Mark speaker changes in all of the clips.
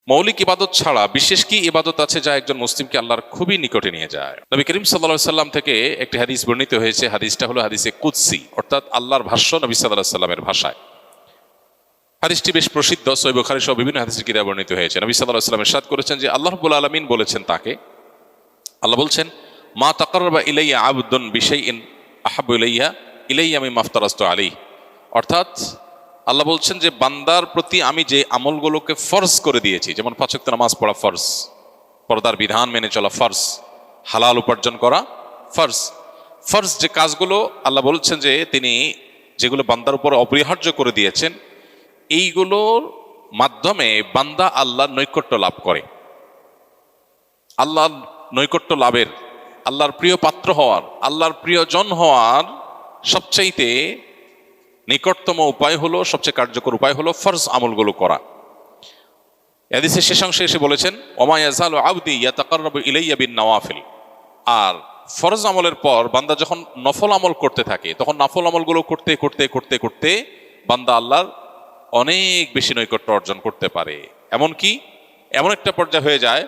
Speaker 1: মৌলিক ইবাদত ছাড়া বিশেষ কি ইবাদত আছে যা একজন মুসলিমকে আল্লাহর খুবই নিকটে নিয়ে যায়? নবী করিম সাল্লাল্লাহু আলাইহি সাল্লাম থেকে একটি হাদিস বর্ণিত হয়েছে। হাদিসটা হলো হাদিসে কুদসি, অর্থাৎ আল্লাহর ভাষ্য নবী সাল্লাল্লাহু আলাইহি সাল্লামের ভাষায়। হাদিসটি বেশ প্রসিদ্ধ, সহিহ বুখারী সহ বিভিন্ন হাদিসের কিতাবে বর্ণিত হয়েছে। নবী সাল্লাল্লাহু আলাইহি সাল্লাম ইরশাদ করেছেন যে আল্লাহ রাব্বুল আলামিন বলেছেন তাকে, আল্লাহ বলছেন, মা তাকাররাবা ইলাইয়া আবদুন বিশাইইন আহাব্বু ইলাইয়া মিম্মা আফতারাতু আলাইহি। অর্থাৎ আল্লাহ বলছেন যে বান্দার প্রতি আমি যে আমলগুলোকে ফরজ করে দিয়েছি, যেমন 5 ওয়াক্ত নামাজ পড়া ফরজ, পর্দার বিধান মেনে চলা ফরজ, হালাল উপার্জন করা ফরজ, ফরজ যে কাজগুলো আল্লাহ বলছেন যে তিনি যেগুলো বান্দার উপর অপরিহার্য করে দিয়েছেন, এইগুলোর মাধ্যমে বান্দা আল্লাহর নৈকট্য লাভ করে। আল্লাহর নৈকট্য লাভের, আল্লাহর প্রিয় পাত্র হওয়ার, আল্লাহর প্রিয়জন হওয়ার সবচাইতে নিকটতম উপায় হলো, সবচেয়ে কার্যকর উপায় হলো ফরজ আমলগুলো করা। হাদিসের শেষাংশে এসে বলেছেন, ওমা ইয়াজালু আবদি ইয়াতাকাররাবু ইলাইয়া বিন নওয়াফিল। আর ফরজ আমলের পর বান্দা যখন নফল আমল করতে থাকে, তখন নফল আমলগুলো করতে করতে করতে করতে বান্দা আল্লাহর অনেক বেশি নৈকট্য অর্জন করতে পারে। এমনকি এমন একটা পর্যায়ে হয়ে যায়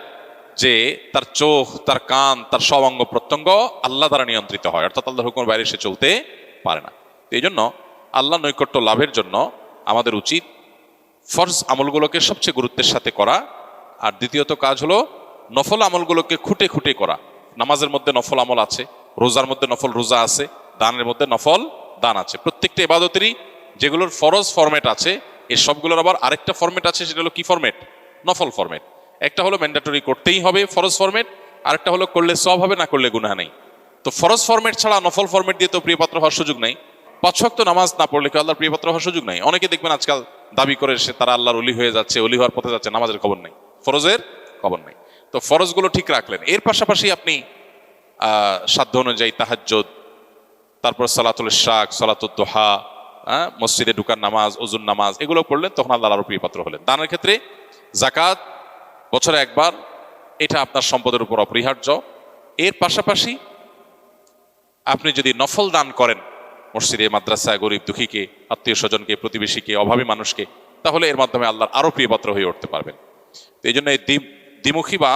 Speaker 1: যে তার চোখ, তার কান, তার সব অঙ্গ প্রত্যঙ্গ আল্লাহ দ্বারা নিয়ন্ত্রিত হয়, অর্থাৎ আল্লাহর হুকুমের বাইরে সে চলতে পারে না। এই জন্য আল্লাহ নৈকট্য লাভের জন্য আমাদের উচিত ফরজ আমলগুলোকে সবচেয়ে গুরুত্বের সাথে করা। আর দ্বিতীয়ত কাজ হলো নফল আমলগুলোকে খুঁটে খুঁটে করা। নামাজের মধ্যে নফল আমল আছে, রোজার মধ্যে নফল রোজা আছে, দানের মধ্যে নফল দান আছে। প্রত্যেকটা ইবাদতেরই যেগুলোর ফরজ ফরম্যাট আছে, এই সবগুলোর আবার আরেকটা ফরম্যাট আছে, সেটা হলো কি ফরম্যাট? নফল ফরম্যাট। একটা হলো ম্যান্ডেটরি, করতেই হবে ফরজ ফরম্যাট, আরেকটা হলো করলে সওয়াব হবে, না করলে গুনাহ নেই। তো ফরজ ফরম্যাট ছাড়া নফল ফরম্যাট দিয়ে তো প্রিয়পাত্র হওয়ার সুযোগ নেই। 5 ওয়াক্ত নামাজ না পড়লে কেউ আল্লাহর প্রিয়পাত্র হওয়ার সুযোগ নাই। অনেকে দেখবেন আজকাল দাবি করে সে তারা আল্লাহর ওলি হয়ে যাচ্ছে, ওলি হওয়ার পথে যাচ্ছে, নামাজের খবর নেই, ফরজের খবর নেই। তো ফরজগুলো ঠিক রাখলেন, এর পাশাপাশি আপনি সাধ্য অনুযায়ী তাহাজ্জুদ, তারপর সালাতুল ইশরাক, সালাতুদ দুহা, মসজিদে ঢুকার নামাজ, ওযুর নামাজ, এগুলো পড়লেন, তখন আল্লাহর প্রিয়পাত্র হলেন। দানের ক্ষেত্রে যাকাত বছরে একবার, এটা আপনার সম্পদের উপর অপরিহার্য। এর পাশাপাশি আপনি যদি নফল দান করেন মসজিদে, মাদ্রাসায়, গরিব দুঃখীকে, আত্মীয় স্বজনকে, প্রতিবেশীকে, অভাবী মানুষকে, তাহলে এর মাধ্যমে আল্লাহর আরো প্রিয়পাত্র হয়ে উঠতে পারবেন। তো এই জন্য এই দ্বিমুখী বা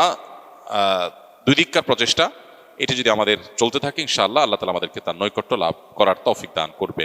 Speaker 1: দুই দিককার প্রচেষ্টা, এটি যদি আমাদের চলতে থাকে, ইনশাআল্লাহ আল্লাহ তাআলা আমাদেরকে তার নৈকট্য লাভ করার তৌফিক দান করবে।